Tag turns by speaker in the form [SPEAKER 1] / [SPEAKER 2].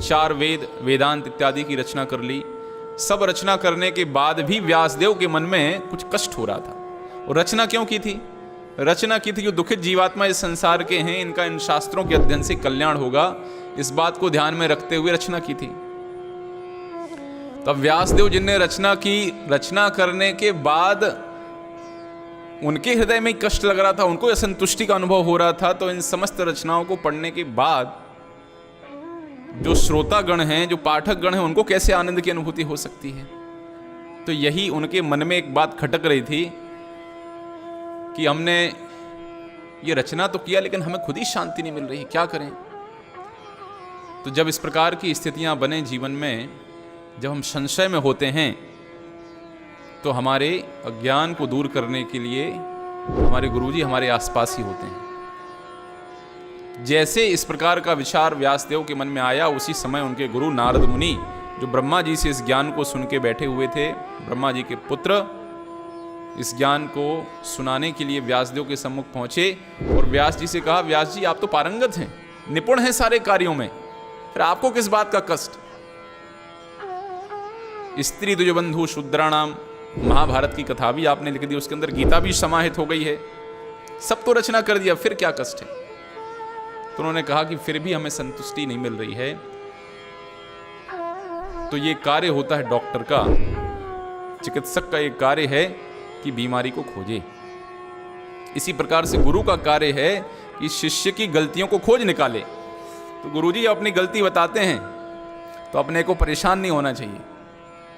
[SPEAKER 1] 4 वेद, वेदांत इत्यादि की रचना कर ली। सब रचना करने के बाद भी व्यासदेव के मन में कुछ कष्ट हो रहा था। और रचना क्यों की थी? रचना की थी जो दुखित जीवात्मा इस संसार के हैं, इनका इन शास्त्रों के अध्ययन से कल्याण होगा, इस बात को ध्यान में रखते हुए रचना की थी। तब व्यासदेव जिनने रचना की, रचना करने के बाद उनके हृदय में कष्ट लग रहा था, उनको असंतुष्टि का अनुभव हो रहा था। तो इन समस्त रचनाओं को पढ़ने के बाद जो श्रोतागण हैं, जो पाठक गण हैं, उनको कैसे आनंद की अनुभूति हो सकती है? तो यही उनके मन में एक बात खटक रही थी कि हमने ये रचना तो किया, लेकिन हमें खुद ही शांति नहीं मिल रही, क्या करें? तो जब इस प्रकार की स्थितियां बने जीवन में, जब हम संशय में होते हैं, तो हमारे अज्ञान को दूर करने के लिए हमारे गुरुजी हमारे आसपास ही होते हैं। जैसे इस प्रकार का विचार व्यासदेव के मन में आया, उसी समय उनके गुरु नारद मुनि, जो ब्रह्मा जी से इस ज्ञान को सुन के बैठे हुए थे, ब्रह्मा जी के पुत्र, इस ज्ञान को सुनाने के लिए व्यासदेव के सम्मुख पहुंचे और व्यास जी से कहा, व्यास जी आप तो पारंगत हैं, निपुण हैं सारे कार्यों में, फिर आपको किस बात का कष्ट? स्त्री द्विजबंधु शूद्राणाम, महाभारत की कथा भी आपने लिख दी, उसके अंदर गीता भी समाहित हो गई है, सब तो रचना कर दिया, फिर क्या कष्ट है? तो उन्होंने कहा कि फिर भी हमें संतुष्टि नहीं मिल रही है। तो ये कार्य होता है डॉक्टर का, चिकित्सक का एक कार्य है कि बीमारी को खोजे। इसी प्रकार से गुरु का कार्य है कि शिष्य की गलतियों को खोज निकाले। तो गुरुजी अपनी गलती बताते हैं तो अपने को परेशान नहीं होना चाहिए।